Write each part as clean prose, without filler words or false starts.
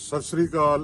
ਸਤਿ ਸ੍ਰੀ ਅਕਾਲ,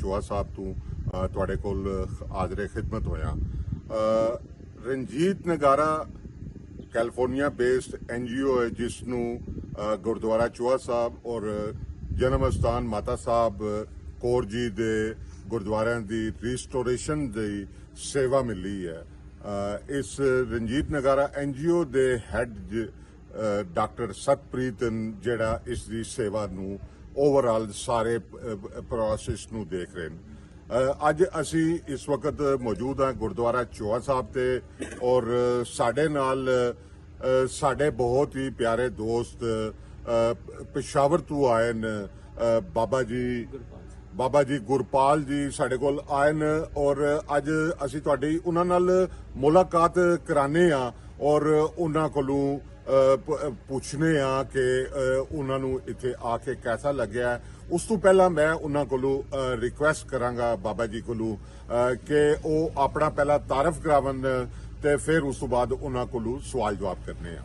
ਚੋਆ ਸਾਹਿਬ ਤੋਂ ਤੁਹਾਡੇ ਕੋਲ ਹਾਜ਼ਰ ਖਿਦਮਤ ਹੋਇਆ। ਰਣਜੀਤ ਨਗਾਰਾ ਕੈਲੀਫੋਰਨੀਆ ਬੇਸਡ NGO ਹੈ ਜਿਸ ਨੂੰ ਗੁਰਦੁਆਰਾ ਚੋਆ ਸਾਹਿਬ ਔਰ ਜਨਮ ਅਸਥਾਨ ਮਾਤਾ ਸਾਹਿਬ ਕੌਰ ਜੀ ਦੇ ਗੁਰਦੁਆਰਿਆਂ ਦੀ ਰੀਸਟੋਰੇਸ਼ਨ ਦੀ ਸੇਵਾ ਮਿਲੀ ਹੈ। ਇਸ ਰਣਜੀਤ ਨਗਾਰਾ NGO ਦੇ ਹੈਡ ਡਾਕਟਰ ਸਤਪ੍ਰੀਤ ਜਿਹੜਾ ਇਸ ਦੀ ਸੇਵਾ ਨੂੰ ਓਵਰਆਲ ਸਾਰੇ ਪ੍ਰੋਸੈਸ ਨੂੰ ਦੇਖ ਰਹੇ ਨੇ। ਅੱਜ ਅਸੀਂ ਇਸ ਵਕਤ ਮੌਜੂਦ ਹਾਂ ਗੁਰਦੁਆਰਾ ਚੋਆ ਸਾਹਿਬ ਤੇ ਔਰ ਸਾਡੇ ਨਾਲ ਸਾਡੇ ਬਹੁਤ ਹੀ ਪਿਆਰੇ ਦੋਸਤ ਪਿਸ਼ਾਵਰ ਤੋਂ ਆਏ ਨੇ ਬਾਬਾ ਜੀ ਗੁਰਪਾਲ ਜੀ ਸਾਡੇ ਕੋਲ ਆਏ ਨੇ ਔਰ ਅੱਜ ਅਸੀਂ ਤੁਹਾਡੀ ਉਹਨਾਂ ਨਾਲ ਮੁਲਾਕਾਤ ਕਰਾਣੇ ਆ ਔਰ ਉਹਨਾਂ ਕੋਲੋਂ ਪੁੱਛਨੇ ਆ ਕਿ ਉਹਨਾਂ ਨੂੰ ਇੱਥੇ ਆ ਕੇ ਕਿਹਦਾ ਲੱਗਿਆ। ਉਸ ਤੋਂ ਪਹਿਲਾਂ ਮੈਂ ਉਹਨਾਂ ਕੋਲੋਂ ਰਿਕੁਐਸਟ ਕਰਾਂਗਾ ਬਾਬਾ ਜੀ ਕੋਲੋਂ ਕਿ ਉਹ ਆਪਣਾ ਪਹਿਲਾਂ ਤਾਰਫ ਕਰਾਵਣ ਤੇ ਫਿਰ ਉਸ ਤੋਂ ਬਾਅਦ ਉਹਨਾਂ ਕੋਲੋਂ ਸਵਾਲ ਜਵਾਬ ਕਰਨੇ ਆ।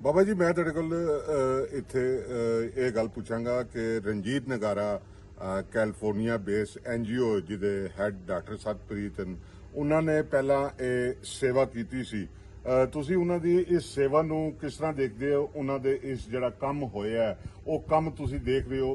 ਬਾਬਾ ਜੀ ਮੈਂ ਤੁਹਾਡੇ ਕੋਲ ਇੱਥੇ ਇਹ ਗੱਲ ਪੁੱਛਾਂਗਾ ਕਿ ਰਣਜੀਤ ਨਗਾਰਾ ਕੈਲੀਫੋਰਨੀਆ ਬੇਸ NGO ਜਿਹਦੇ ਹੈਡ ਡਾਕਟਰ ਸਤਪ੍ਰੀਤ ਉਹਨਾਂ ਨੇ ਪਹਿਲਾਂ ਇਹ ਸੇਵਾ ਕੀਤੀ ਸੀ। ਤੁਸੀਂ ਉਹਨਾਂ ਦੀ ਇਸ ਸੇਵਾ ਨੂੰ ਕਿਸ ਤਰ੍ਹਾਂ ਦੇਖਦੇ ਹੋ? ਉਹਨਾਂ ਦੇ ਇਸ ਜਿਹੜਾ ਕੰਮ ਹੋਇਆ ਉਹ ਕੰਮ ਤੁਸੀਂ ਦੇਖ ਰਹੇ ਹੋ,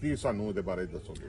ਕੀ ਸਾਨੂੰ ਉਹਦੇ ਬਾਰੇ ਦੱਸੋਗੇ?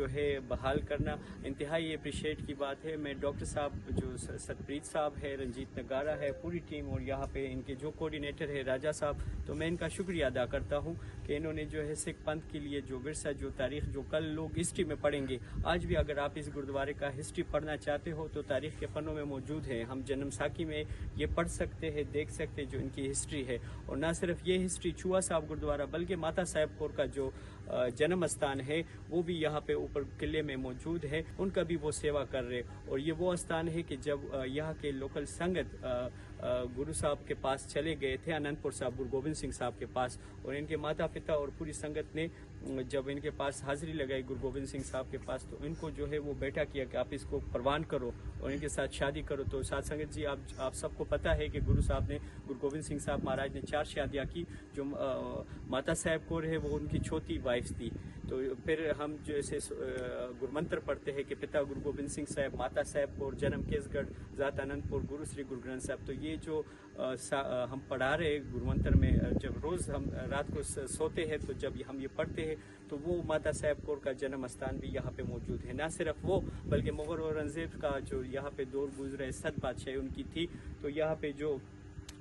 جو ہے بحال کرنا انتہائی اپریشیٹ کی بات ہے. میں ڈاکٹر صاحب جو ستپریت صاحب ہے, رنجیت نگارا ہے, پوری ٹیم, اور یہاں پہ ان کے جو کوآرڈینیٹر ہے راجہ صاحب, تو میں ان کا شکریہ ادا کرتا ہوں کہ انہوں نے جو ہے سکھ پنتھ کے لیے جو ورثہ, جو تاریخ, جو کل لوگ ہسٹری میں پڑھیں گے, آج بھی اگر آپ اس گرودوارے کا ہسٹری پڑھنا چاہتے ہو تو تاریخ کے پنوں میں موجود ہے. ہم جنم ساکھی میں یہ پڑھ سکتے ہیں, دیکھ سکتے جو ان کی ہسٹری ہے. اور نہ صرف یہ ہسٹری چوہا صاحب گرودوارہ بلکہ ماتا صاحب کور کا جو جنم استان ہے وہ بھی یہاں پہ اوپر قلعے میں موجود ہے, ان کا بھی وہ سیوا کر رہے. اور یہ وہ استان ہے کہ جب یہاں کے لوکل سنگت گرو صاحب کے پاس چلے گئے تھے, آنند پور صاحب, گرو گوبند سنگھ صاحب کے پاس, اور ان کے ماتا پتا اور پوری سنگت نے جب ان کے پاس حاضری لگائی گرو گوبند سنگھ صاحب کے پاس, تو ان کو جو ہے وہ بیٹھا کیا کہ آپ اس کو پروان کرو اور ان کے ساتھ شادی کرو. تو ساتھ سنگت جی, آپ سب کو پتہ ہے کہ گرو صاحب نے, گرو گوبند سنگھ صاحب مہاراج نے 4 شادیاں کی. جو ماتا صاحب کور ہے وہ ان کی چھوٹی وائف تھی. تو پھر ہم جیسے گرمنتر پڑھتے ہیں کہ پتا گرو گوبند سنگھ صاحب, ماتا صاحب کور, جنم کیس گڑھ, ذات آنند پور, گرو سری گرو گرنتھ صاحب. تو یہ جو ہم پڑھا رہے گرمنتر میں, جب روز ہم رات کو سوتے ہیں تو جب ہم یہ پڑھتے ہیں تو وہ ماتا صاحب کور کا جنم استان بھی یہاں پہ موجود ہے. نہ صرف وہ بلکہ مغل اور اورنگزیب کا جو یہاں پہ دور گزرے, 7 بادشاہی ان کی تھی. تو یہاں پہ جو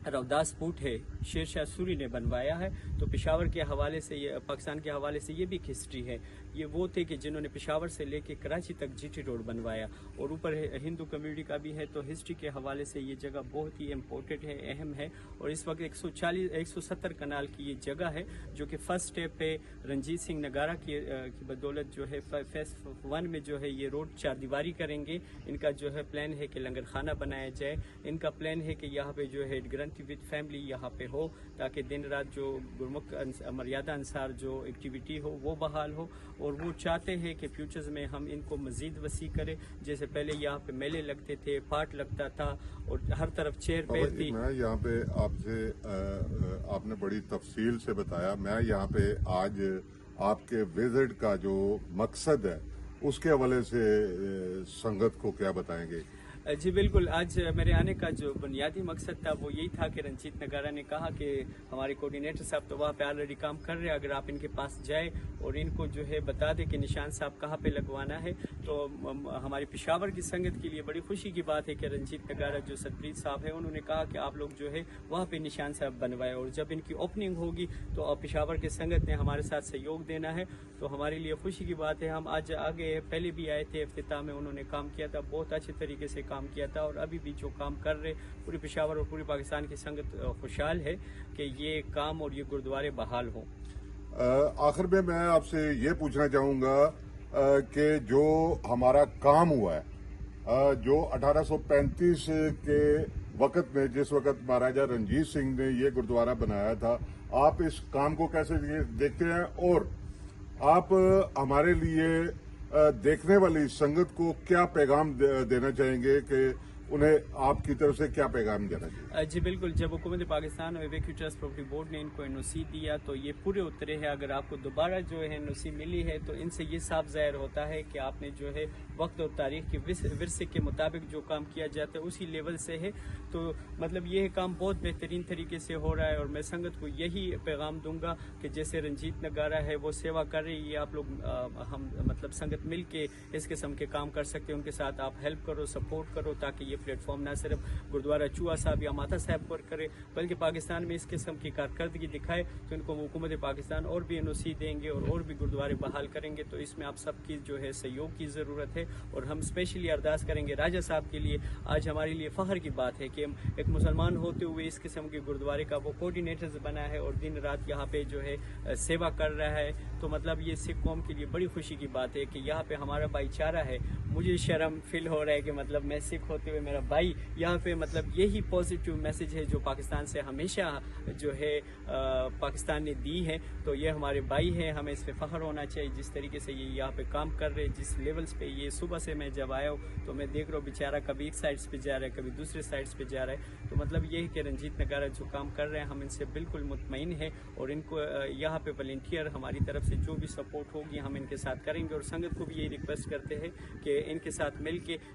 رواداس پوٹ ہے شیر شاہ سوری نے بنوایا ہے. تو پشاور کے حوالے سے, یہ پاکستان کے حوالے سے یہ بھی ایک ہسٹری ہے. یہ وہ تھے کہ جنہوں نے پشاور سے لے کے کراچی تک جی ٹی روڈ بنوایا, اور اوپر ہندو کمیونٹی کا بھی ہے. تو ہسٹری کے حوالے سے یہ جگہ بہت ہی امپورٹنٹ ہے, اہم ہے. اور اس وقت 170 کنال کی یہ جگہ ہے جو کہ فرسٹ اسٹیپ پہ رنجیت سنگھ نگارا کی بدولت جو ہے فیس 1 میں جو ہے یہ روڈ 4 دیواری کریں گے. ان کا جو ہے پلان ہے کہ لنگر خانہ بنایا جائے. ان کا پلان ہے کہ یہاں پہ جو ہے گرنتھی وتھ فیملی یہاں پہ ہو, تاکہ دن رات جو گرمکھ مریادہ انصار جو ایکٹیویٹی ہو وہ بحال ہو. اور وہ چاہتے ہیں کہ فیوچرز میں ہم ان کو مزید وسیع کریں. جیسے پہلے یہاں پہ میلے لگتے تھے, پاٹ لگتا تھا, اور ہر طرف چیر پیر تھی. میں یہاں پہ آپ نے بڑی تفصیل سے بتایا. میں یہاں پہ آج آپ کے وزٹ کا جو مقصد ہے اس کے حوالے سے سنگت کو کیا بتائیں گے؟ جی بالکل, آج میرے آنے کا جو بنیادی مقصد تھا وہ یہی تھا کہ رنجیت نگارا نے کہا کہ ہمارے کوآرڈینیٹر صاحب تو وہاں پہ آلریڈی کام کر رہے ہیں, اگر آپ ان کے پاس جائیں اور ان کو جو ہے بتا دیں کہ نشان صاحب کہاں پہ لگوانا ہے. تو ہماری پشاور کی سنگت کے لیے بڑی خوشی کی بات ہے کہ رنجیت نگارا جو ستپریت صاحب ہے انہوں نے کہا کہ آپ لوگ جو ہے وہاں پہ نشان صاحب بنوائے, اور جب ان کی اوپننگ ہوگی تو پشاور کی سنگت نے ہمارے ساتھ سہیوگ دینا ہے. تو ہمارے لیے خوشی کی بات ہے. ہم آج آگے پہلے بھی آئے تھے, افتتاح میں انہوں نے کام کیا تھا, بہت اچھے طریقے سے کام کیا تھا. اور ابھی بھی جو کام کر رہے, پوری پشاور اور پوری پاکستان کی سنگت خوشحال ہے کہ یہ کام اور یہ گرودوارے بحال ہوں. آخر میں آپ سے یہ پوچھنا چاہوں گا کہ جو ہمارا کام ہوا ہے, جو 1835 کے وقت میں, جس وقت مہاراجہ رنجیت سنگھ نے یہ گرودوارہ بنایا تھا, آپ اس کام کو کیسے دیکھتے ہیں, اور آپ ہمارے لیے دیکھنے والی سنگت کو کیا پیغام دینا چاہیں گے کہ انہیں آپ کی طرف سے کیا پیغام دینا چاہیے؟ جی بالکل, جب حکومت پاکستان اور ایویکیوٹرز پراپرٹی بورڈ نے ان کو NOC دیا تو یہ پورے اترے ہیں. اگر آپ کو دوبارہ جو ہے NOC ملی ہے تو ان سے یہ صاف ظاہر ہوتا ہے کہ آپ نے جو ہے وقت اور تاریخ کے ورثے کے مطابق جو کام کیا جاتا ہے اسی لیول سے ہے. تو مطلب یہ کام بہت بہترین طریقے سے ہو رہا ہے, اور میں سنگت کو یہی پیغام دوں گا کہ جیسے رنجیت نگارا ہے وہ سیوا کر رہی ہے, آپ لوگ ہم مطلب سنگت مل کے اس قسم کے کام کر سکتے ہیں. ان کے ساتھ آپ ہیلپ کرو, سپورٹ کرو, تاکہ یہ پلیٹ فارم نہ صرف گرودوارہ چوہا صاحب یا ماتا صاحب پر کرے بلکہ پاکستان میں اس قسم کی کارکردگی دکھائے. تو ان کو حکومت پاکستان اور بھی NOC دیں گے اور بھی گرودوارے بحال کریں گے. تو اس میں آپ سب کی جو ہے سہیوگ کی ضرورت ہے, اور ہم اسپیشلی ارداس کریں گے راجہ صاحب کے لیے. آج ہمارے لیے فخر کی بات ہے کہ ایک مسلمان ہوتے ہوئے اس قسم کے گرودوارے کا وہ کوآرڈینیٹرز بنا ہے اور دن رات یہاں پہ جو ہے سیوا کر رہا ہے. تو مطلب یہ سکھ قوم کے لیے بڑی خوشی کی بات ہے کہ یہاں پہ ہمارا بھائی چارہ ہے. مجھے شرم فیل ہو رہا ہے کہ مطلب میں سکھ ہوتے ہوئے میرا بھائی یہاں پہ, مطلب یہی پازیٹیو میسج ہے جو پاکستان سے ہمیشہ جو ہے پاکستان نے دی ہے. تو یہ ہمارے بھائی ہیں, ہمیں اس پہ فخر ہونا چاہیے. جس طریقے سے یہ یہاں پہ کام کر رہے, جس لیولز پہ یہ صبح سے میں جب آیا ہوں تو میں دیکھ رہا ہوں بیچارہ کبھی ایک سائڈس پہ جا رہا ہے, کبھی دوسرے سائڈس پہ جا رہا ہے. تو مطلب یہ ہے کہ رنجیت نگارا جو کام کر رہے ہیں ہم ان سے بالکل مطمئن ہیں, اور ان کو یہاں پہ والنٹیئر ہماری طرف سے جو بھی سپورٹ ہوگی ہم ان کے ساتھ کریں گے. اور سنگت کو بھی یہی ریکویسٹ کرتے ہیں کہ ان کے ساتھ مل کے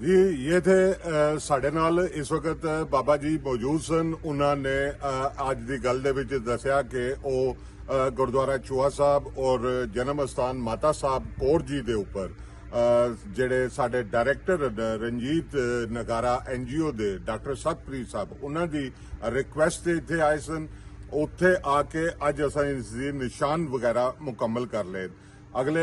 ਜੀ ਇਹ ਥੇ ਸਾਡੇ ਨਾਲ ਇਸ ਵਕਤ ਬਾਬਾ ਜੀ ਮੌਜੂਦ ਸਨ। ਉਹਨਾਂ ਨੇ ਅੱਜ ਦੀ ਗੱਲ ਦੇ ਵਿੱਚ ਦੱਸਿਆ ਕਿ ਉਹ ਗੁਰਦੁਆਰਾ ਚੂਹਾ ਸਾਹਿਬ ਔਰ ਜਨਮ ਅਸਥਾਨ ਮਾਤਾ ਸਾਹਿਬ ਕੌਰ ਜੀ ਦੇ ਉੱਪਰ ਜਿਹੜੇ ਸਾਡੇ ਡਾਇਰੈਕਟਰ ਰਣਜੀਤ ਨਗਾਰਾ NGO ਦੇ ਡਾਕਟਰ ਸਤਪ੍ਰੀਤ ਸਾਹਿਬ ਉਹਨਾਂ ਦੀ ਰਿਕੁਐਸਟ ਤੇ ਇੱਥੇ ਆਏ ਸਨ। ਉੱਥੇ ਆ ਕੇ ਅੱਜ ਅਸੀਂ ਇਸ ਦੀ ਨਿਸ਼ਾਨ ਵਗੈਰਾ ਮੁਕੰਮਲ ਕਰ ਲਏ। ਅਗਲੇ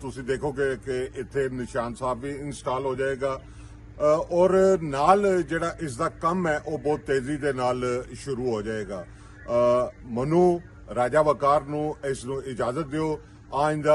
ਤੁਸੀਂ ਦੇਖੋਗੇ ਕਿ ਇੱਥੇ ਨਿਸ਼ਾਨ ਸਾਹਿਬ ਵੀ ਇੰਸਟਾਲ ਹੋ ਜਾਏਗਾ ਔਰ ਨਾਲ ਜਿਹੜਾ ਇਸ ਦਾ ਕੰਮ ਹੈ ਉਹ ਬਹੁਤ ਤੇਜ਼ੀ ਦੇ ਨਾਲ ਸ਼ੁਰੂ ਹੋ ਜਾਏਗਾ। ਮਨੂ ਰਾਜਾ ਵਕਾਰ ਨੂੰ ਇਸ ਨੂੰ ਇਜਾਜ਼ਤ ਦਿਓ। ਆਇੰਦਾ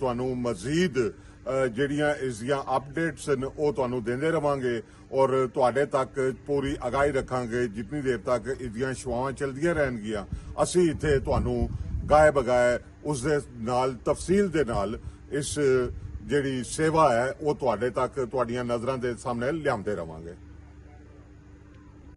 ਤੁਹਾਨੂੰ ਮਜ਼ੀਦ ਜਿਹੜੀਆਂ ਇਸ ਦੀਆਂ ਅਪਡੇਟਸ ਨੇ ਉਹ ਤੁਹਾਨੂੰ ਦਿੰਦੇ ਰਵਾਂਗੇ ਔਰ ਤੁਹਾਡੇ ਤੱਕ ਪੂਰੀ ਅਗਾਹੀ ਰੱਖਾਂਗੇ। ਜਿੰਨੀ ਦੇਰ ਤੱਕ ਇਸ ਦੀਆਂ ਸ਼ਵਾਵਾਂ ਚੱਲਦੀਆਂ ਰਹਿਣਗੀਆਂ ਅਸੀਂ ਇੱਥੇ ਤੁਹਾਨੂੰ ਗਾਏ ਬਗਾਏ ਉਸ ਦੇ ਨਾਲ ਤਫਸੀਲ ਦੇ ਨਾਲ ਇਸ ਜਿਹੜੀ ਸੇਵਾ ਹੈ ਉਹ ਤੁਹਾਡੇ ਤੱਕ ਤੁਹਾਡੀਆਂ ਨਜ਼ਰਾਂ ਦੇ ਸਾਹਮਣੇ ਲਿਆਉਂਦੇ ਰਵਾਂਗੇ।